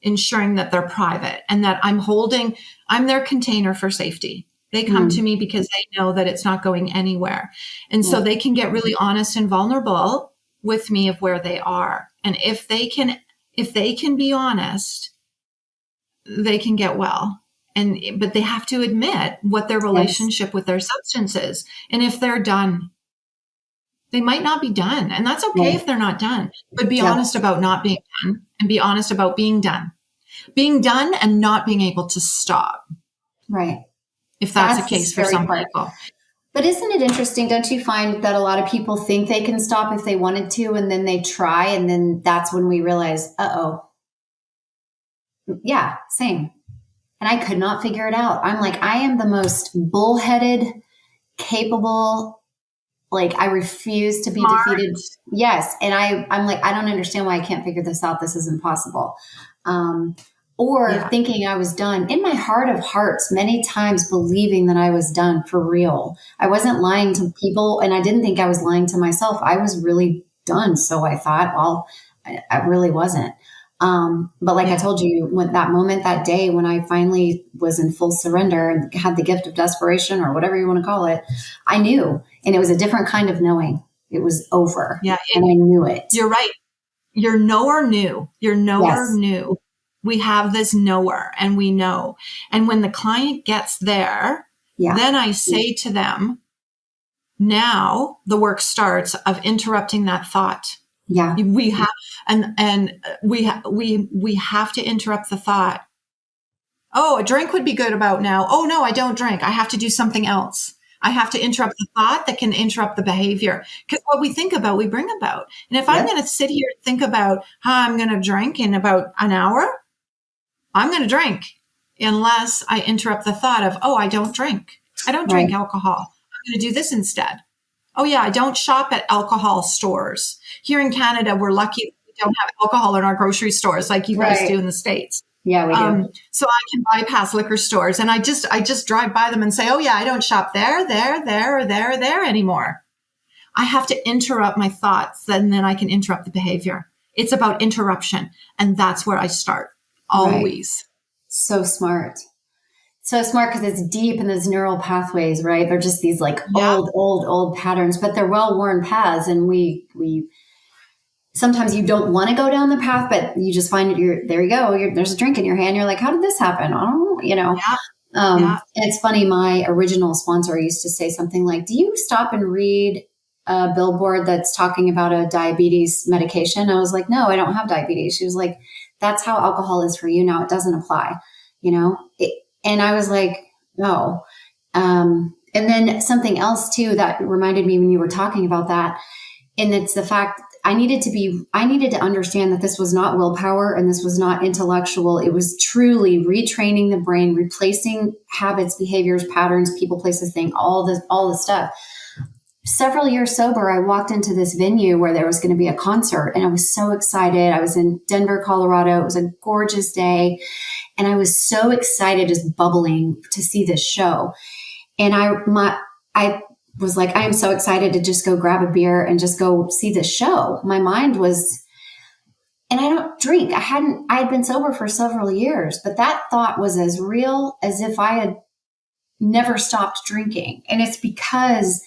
ensuring that they're private and that I'm their container for safety. They come to me because they know that it's not going anywhere. And so they can get really honest and vulnerable with me of where they are. And if they can be honest, they can get well. But they have to admit what their relationship with their substance is. And if they're done, they might not be done. And that's okay if they're not done, but be honest about not being done and be honest about being done and not being able to stop. Right. If that's the case for some people. But isn't it interesting? Don't you find that a lot of people think they can stop if they wanted to, and then they try, and then that's when we realize, yeah, same. And I could not figure it out. I'm like, I am the most bullheaded, capable, like I refuse to be defeated. Yes. And I'm like, I don't understand why I can't figure this out. This is impossible. or thinking I was done. In my heart of hearts, many times believing that I was done for real. I wasn't lying to people, and I didn't think I was lying to myself. I was really done. So I thought, well, I really wasn't. But like I told you, when that moment, that day when I finally was in full surrender and had the gift of desperation or whatever you want to call it, I knew, and it was a different kind of knowing. It was over. Yeah. And I knew it. You're right. You're knower new. You're knower new. We have this knower and we know. And when the client gets there, then I say to them, now the work starts of interrupting that thought. Yeah. We have, we have to interrupt the thought. Oh, a drink would be good about now. Oh no, I don't drink. I have to do something else. I have to interrupt the thought that can interrupt the behavior. Because what we think about, we bring about. And if I'm going to sit here and think about how I'm going to drink in about an hour, I'm going to drink unless I interrupt the thought of, oh, I don't drink. I don't drink alcohol. I'm going to do this instead. Oh yeah, I don't shop at alcohol stores. Here in Canada, we're lucky we don't have alcohol in our grocery stores like you guys do in the States. Yeah, we do. So I can bypass liquor stores, and I just drive by them and say, oh yeah, I don't shop there, or there anymore. I have to interrupt my thoughts, and then I can interrupt the behavior. It's about interruption, and that's where I start always. Right. So smart. So smart, because it's deep in those neural pathways, right? They're just these like old patterns, but they're well-worn paths, and we sometimes you don't want to go down the path, but you just find there you go. There's a drink in your hand. You're like, how did this happen? Oh, And it's funny. My original sponsor used to say something like, do you stop and read a billboard that's talking about a diabetes medication? I was like, no, I don't have diabetes. She was like, that's how alcohol is for you now. It doesn't apply, and I was like, no. And then something else too, that reminded me when you were talking about that. And it's the fact I needed to understand that this was not willpower and this was not intellectual. It was truly retraining the brain, replacing habits, behaviors, patterns, people, places, thing, all the stuff. Several years sober, I walked into this venue where there was going to be a concert, and I was so excited. I was in Denver, Colorado. It was a gorgeous day, and I was so excited, just bubbling to see this show. And I was like, I am so excited to just go grab a beer and just go see this show. My mind was, and I don't drink. I had been sober for several years, but that thought was as real as if I had never stopped drinking. And it's because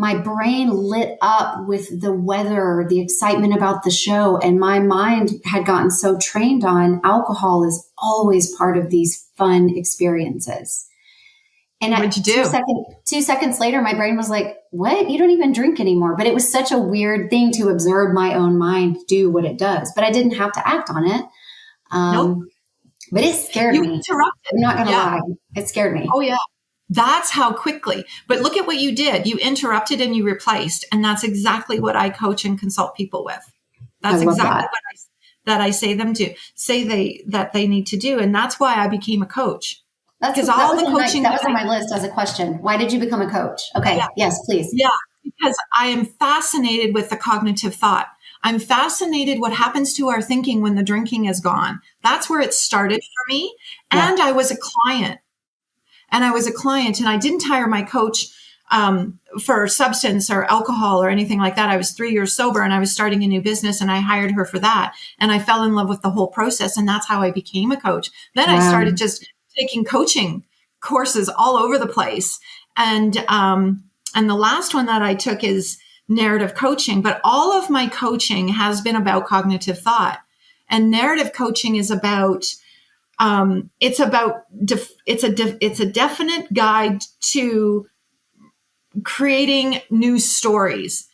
my brain lit up with the weather, the excitement about the show, and my mind had gotten so trained on alcohol is always part of these fun experiences. And what'd you do? 2 seconds later, my brain was like, what? You don't even drink anymore. But it was such a weird thing to observe my own mind do what it does. But I didn't have to act on it. Nope. But it scared me. Interrupted. I'm not going to lie. It scared me. Oh, yeah. That's how quickly. But look at what you did. You interrupted and you replaced. And that's exactly what I coach and consult people with. That's exactly what I say that they need to do. And that's why I became a coach. Because all the coaching that was on my list as a question. Why did you become a coach? Okay. Yeah. Yes, please. Yeah. Because I am fascinated with the cognitive thought. I'm fascinated what happens to our thinking when the drinking is gone. That's where it started for me. And I was a client. And I didn't hire my coach for substance or alcohol or anything like that. I was 3 years sober and I was starting a new business, and I hired her for that. And I fell in love with the whole process. And that's how I became a coach. Then I started just taking coaching courses all over the place. And the last one that I took is narrative coaching, but all of my coaching has been about cognitive thought. And narrative coaching is about, it's a definite guide to creating new stories.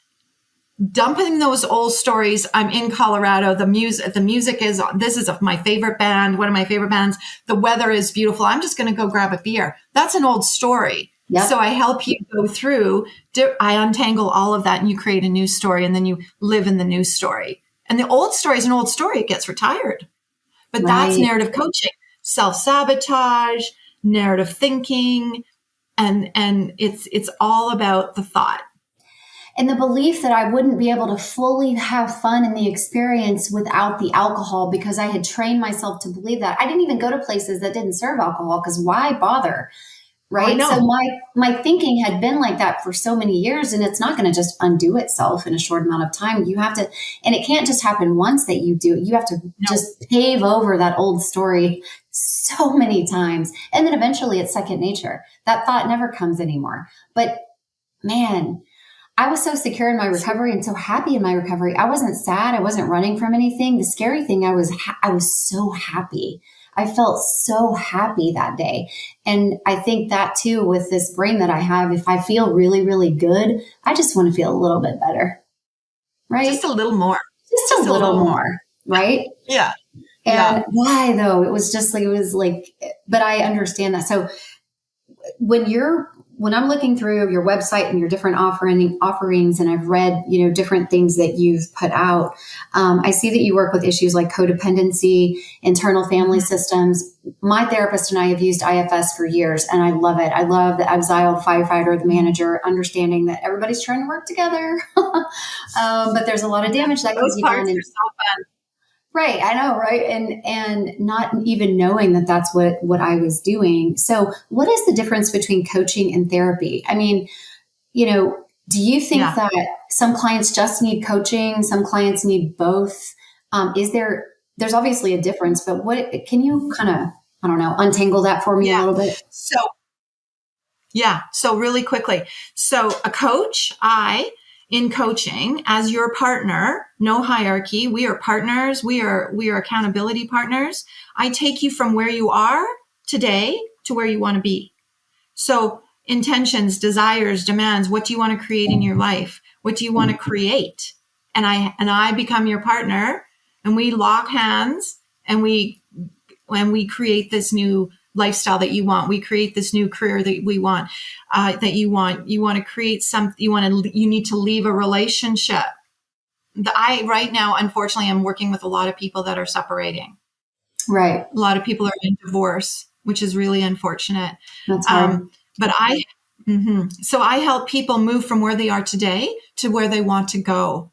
Dumping those old stories. I'm in Colorado. The music is on. This is my favorite band, one of my favorite bands. The weather is beautiful. I'm just going to go grab a beer. That's an old story. Yep. So I help you go through, I untangle all of that, and you create a new story, and then you live in the new story. And the old story is an old story. It gets retired. But that's narrative coaching, self-sabotage, narrative thinking, and it's all about the thought. And the belief that I wouldn't be able to fully have fun in the experience without the alcohol, because I had trained myself to believe that. I didn't even go to places that didn't serve alcohol, because why bother? Right. So my thinking had been like that for so many years, and it's not going to just undo itself in a short amount of time. You have to, and it can't just happen once that you do it. You have to just pave over that old story so many times. And then eventually it's second nature. That thought never comes anymore. But man, I was so secure in my recovery and so happy in my recovery. I wasn't sad. I wasn't running from anything. The scary thing, I was so happy. I felt so happy that day. And I think that too, with this brain that I have, if I feel really, really good, I just want to feel a little bit better. Right? Just a little more. Just a little more. Right? Yeah. And why though? It was like, but I understand that. So when I'm looking through your website and your different offerings, and I've read, different things that you've put out, I see that you work with issues like codependency, internal family systems. My therapist and I have used IFS for years, and I love it. I love the exiled firefighter, the manager, understanding that everybody's trying to work together. But there's a lot of damage that can be done. Right. I know. Right. And not even knowing that that's what I was doing. So what is the difference between coaching and therapy? I mean, do you think that some clients just need coaching? Some clients need both? There's obviously a difference, but can you kind of, I don't know, untangle that for me a little bit? So really quickly. So a coach, in coaching as your partner, no hierarchy. We are partners. We are accountability partners. I take you from where you are today to where you want to be. So intentions, desires, demands, what do you want to create in your life? What do you want to create? And I become your partner, and we lock hands, and we create this new lifestyle that you want. We create this new career that we want, you want to create something. You need to leave a relationship. Right now, unfortunately, I'm working with a lot of people that are separating. Right. A lot of people are in divorce, which is really unfortunate. That's hard. So I help people move from where they are today to where they want to go,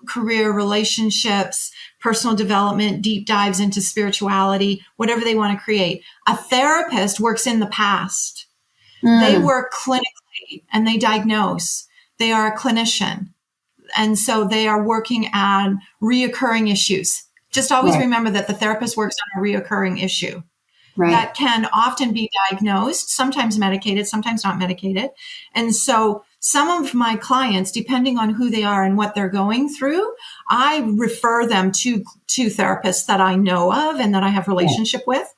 career, relationships, personal development, deep dives into spirituality, whatever they want to create. A therapist works in the past. They work clinically and they diagnose. They are a clinician. And so they are working on reoccurring issues. Just always remember that the therapist works on a reoccurring issue. Right. That can often be diagnosed, sometimes medicated, sometimes not medicated. And so some of my clients, depending on who they are and what they're going through, I refer them to therapists that I know of and that I have relationship with.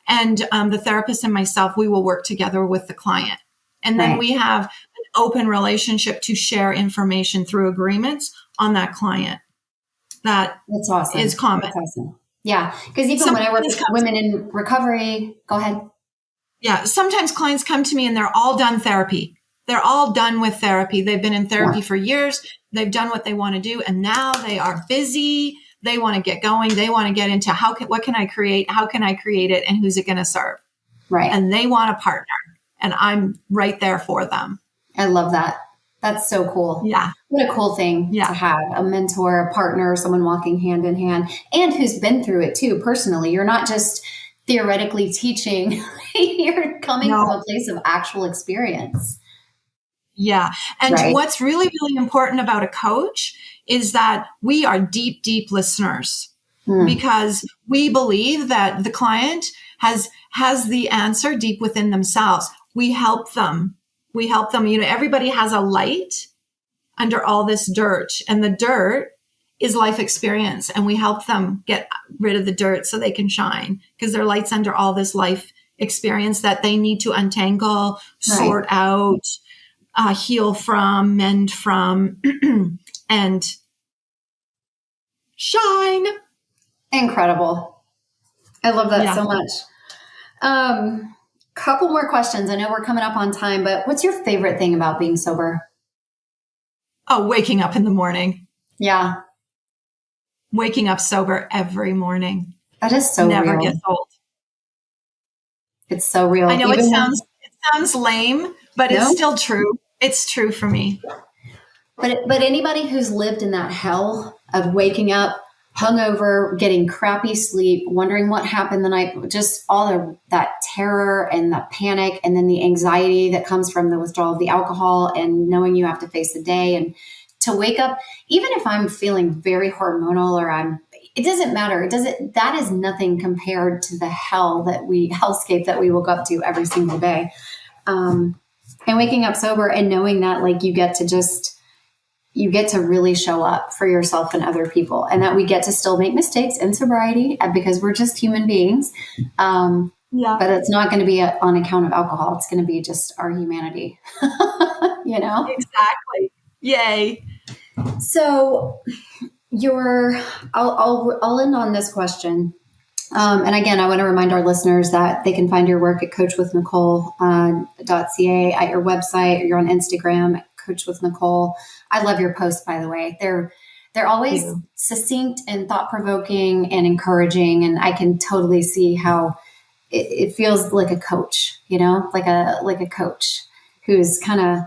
And the therapist and myself, we will work together with the client. And then we have an open relationship to share information through agreements on that client. That's awesome. Is common. That's awesome. Yeah. Because even when I work with women in recovery, go ahead. Yeah. Sometimes clients come to me and they're all done therapy. They're all done with therapy. They've been in therapy for years. They've done what they want to do. And now they are busy. They want to get going. They want to get into what can I create? How can I create it? And who's it going to serve? Right. And they want a partner. And I'm right there for them. I love that. That's so cool. Yeah. What a cool thing to have, a mentor, a partner, someone walking hand in hand, and who's been through it too, personally. You're not just theoretically teaching. You're coming from a place of actual experience. Yeah. And what's really, really important about a coach is that we are deep, deep listeners because we believe that the client has the answer deep within themselves. We help them. Everybody has a light under all this dirt, and the dirt is life experience. And we help them get rid of the dirt so they can shine, because their light's under all this life experience that they need to untangle, sort out, heal from, mend from, and shine. Incredible. I love that so much. Couple more questions. I know we're coming up on time, but what's your favorite thing about being sober? Oh, waking up in the morning. Yeah. Waking up sober every morning. That is so Never real. gets old. It's so real. I know it sounds lame, but it's still true. It's true for me. But anybody who's lived in that hell of waking up hungover, getting crappy sleep, wondering what happened the night, just that terror and the panic, and then the anxiety that comes from the withdrawal of the alcohol, and knowing you have to face the day, and to wake up, even if I'm feeling very hormonal it doesn't matter. That is nothing compared to the hellscape that we woke up to every single day. And waking up sober and knowing that like you get to really show up for yourself and other people, and that we get to still make mistakes in sobriety because we're just human beings. But it's not going to be on account of alcohol. It's going to be just our humanity, Exactly. Yay. So I'll end on this question. And again, I want to remind our listeners that they can find your work at coachwithnicole.ca, at your website, or you're on Instagram at Coach with Nicole. I love your posts, by the way. They're always succinct and thought-provoking and encouraging. And I can totally see how it feels like a coach, like a coach who's kind of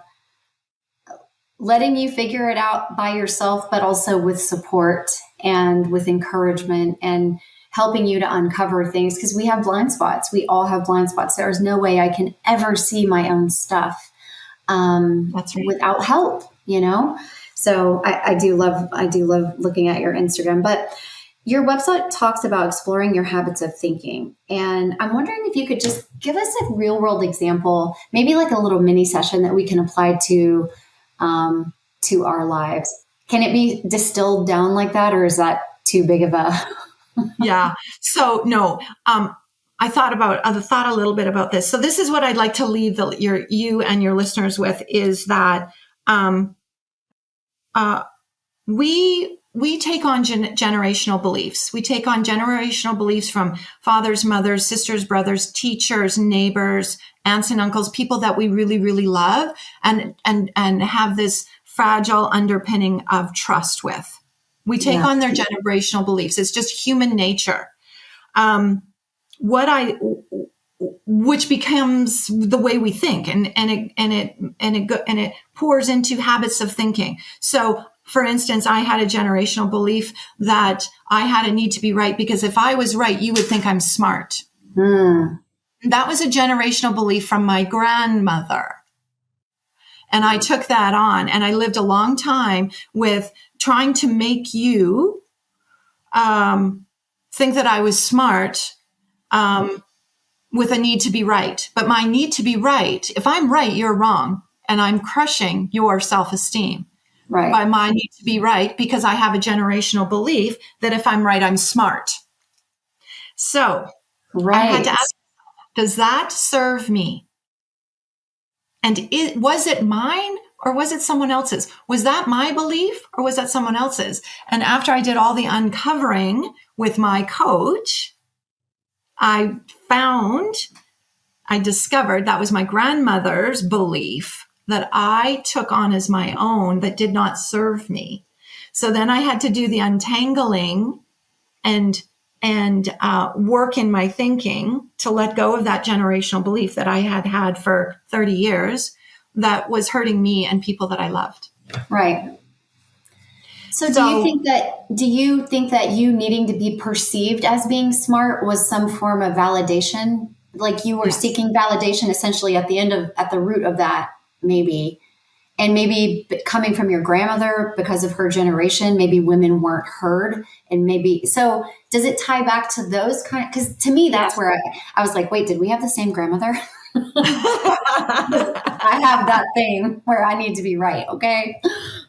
letting you figure it out by yourself, but also with support and with encouragement and helping you to uncover things, because we have blind spots. We all have blind spots. There's no way I can ever see my own stuff That's right. without help, So I do love looking at your Instagram, but your website talks about exploring your habits of thinking. And I'm wondering if you could just give us a real world example, maybe like a little mini session that we can apply to our lives. Can it be distilled down like that, or is that too big of a... Yeah. So no, I thought a little bit about this. So this is what I'd like to leave you and your listeners with, is that, we take on generational beliefs. We take on generational beliefs from fathers, mothers, sisters, brothers, teachers, neighbors, aunts and uncles, people that we really, really love and have this fragile underpinning of trust with. We take on their generational beliefs. It's just human nature. Which becomes the way we think, and it pours into habits of thinking. So, for instance, I had a generational belief that I had a need to be right, because if I was right, you would think I'm smart. That was a generational belief from my grandmother. And I took that on, and I lived a long time with trying to make you think that I was smart with a need to be right. But my need to be right, if I'm right, you're wrong. And I'm crushing your self-esteem by my need to be right, because I have a generational belief that if I'm right, I'm smart. So I had to ask, does that serve me? And was it mine, or was it someone else's? Was that my belief, or was that someone else's? And after I did all the uncovering with my coach, I discovered that was my grandmother's belief that I took on as my own that did not serve me. So then I had to do the untangling and work in my thinking to let go of that generational belief that I had for 30 years that was hurting me and people that I loved. Right. So do you think that you needing to be perceived as being smart was some form of validation? Like you were seeking validation essentially at the root of that, maybe. And maybe coming from your grandmother, because of her generation, maybe women weren't heard. And maybe, so does it tie back to those because to me, that's where I was like, wait, did we have the same grandmother? I have that thing where I need to be right. Okay.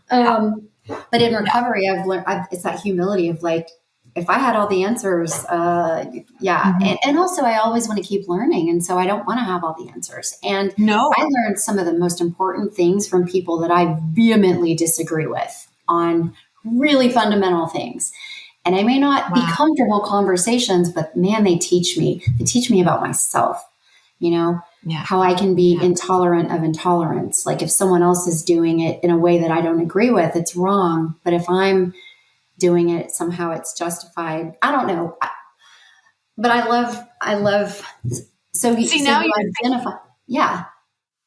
But in recovery, I've learned, it's that humility of like, if I had all the answers, And also I always want to keep learning. And so I don't want to have all the answers. And I learned some of the most important things from people that I vehemently disagree with on really fundamental things. And I may not be comfortable conversations, but man, they teach me about myself, how I can be intolerant of intolerance. Like if someone else is doing it in a way that I don't agree with, it's wrong. But if I'm doing it, somehow it's justified. I don't know. But I love, so you identify. Yeah.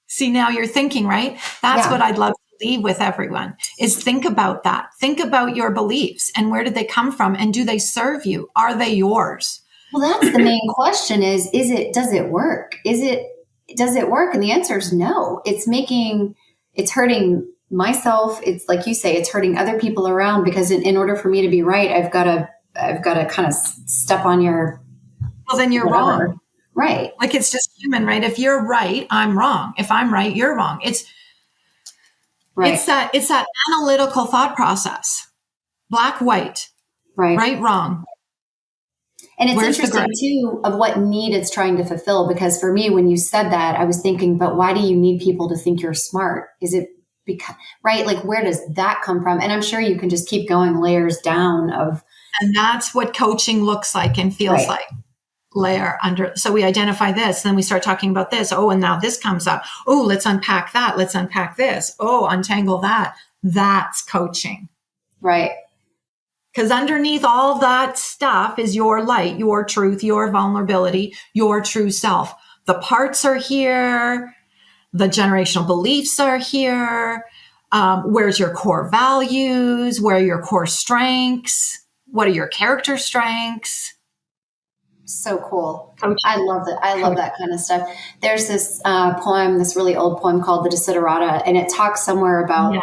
See, now you're thinking, right? That's Yeah. what I'd love to leave with everyone is think about that. Think about your beliefs and where did they come from? And do they serve you? Are they yours? Well, that's the main question does it work? Does it work? And the answer is no. It's hurting myself. It's like you say, it's hurting other people around because in order for me to be right, I've got to kind of step on your, well, then you're whatever. wrong. Right. Like it's just human, right? If you're right, I'm wrong. If I'm right, you're wrong. It's that analytical thought process. Black, white, right, wrong. And it's Where's interesting too of what need it's trying to fulfill. Because for me, when you said that, I was thinking, but why do you need people to think you're smart? Is it because, right? Like, where does that come from? And I'm sure you can just keep going layers down of. And that's what coaching looks like and feels like. Layer under. So we identify this, then we start talking about this. Oh, and now this comes up. Oh, let's unpack that. Let's unpack this. Oh, untangle that. That's coaching. Right. Because underneath all that stuff is your light, your truth, your vulnerability, your true self. The parts are here. The generational beliefs are here. Where's your core values? Where are your core strengths? What are your character strengths? So cool. I love that. I love that kind of stuff. There's this poem, this really old poem called The Desiderata, and it talks somewhere about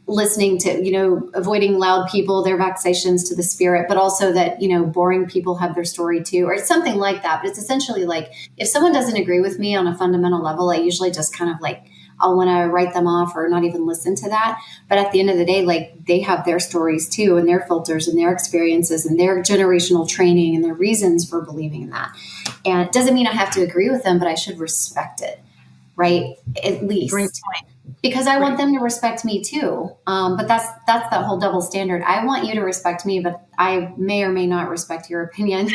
listening to, avoiding loud people, their vexations to the spirit, but also that, boring people have their story too, or something like that. But it's essentially like, if someone doesn't agree with me on a fundamental level, I usually just kind of like, I'll want to write them off or not even listen to that. But at the end of the day, like they have their stories too, and their filters and their experiences and their generational training and their reasons for believing in that. And it doesn't mean I have to agree with them, but I should respect it, right? At least. Great point. Because I want them to respect me too. But that's that whole double standard. I want you to respect me, but I may or may not respect your opinion.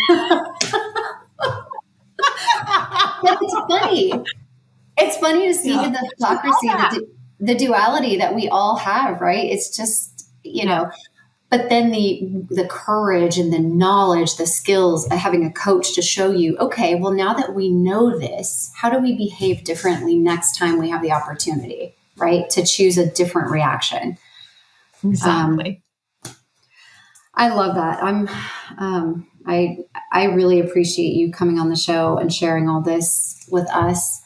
It's funny. It's funny to see the hypocrisy, the duality that we all have, right? It's just, but then the courage and the knowledge, the skills of having a coach to show you, okay, well, now that we know this, how do we behave differently next time we have the opportunity, right? To choose a different reaction. Exactly. I love that. I really appreciate you coming on the show and sharing all this with us.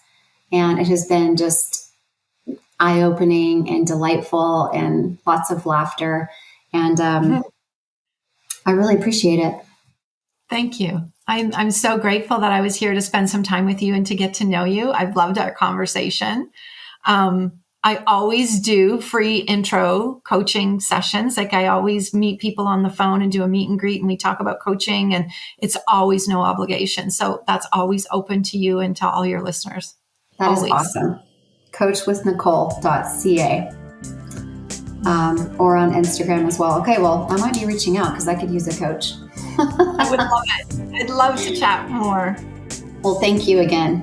And it has been just eye-opening and delightful and lots of laughter. And I really appreciate it. Thank you. I'm so grateful that I was here to spend some time with you and to get to know you. I've loved our conversation. I always do free intro coaching sessions. Like I always meet people on the phone and do a meet and greet and we talk about coaching and it's always no obligation. So that's always open to you and to all your listeners. That is awesome. Coachwithnicole.ca or on Instagram as well. Okay, well, I might be reaching out because I could use a coach. I would love it. I'd love to chat more. Well, thank you again.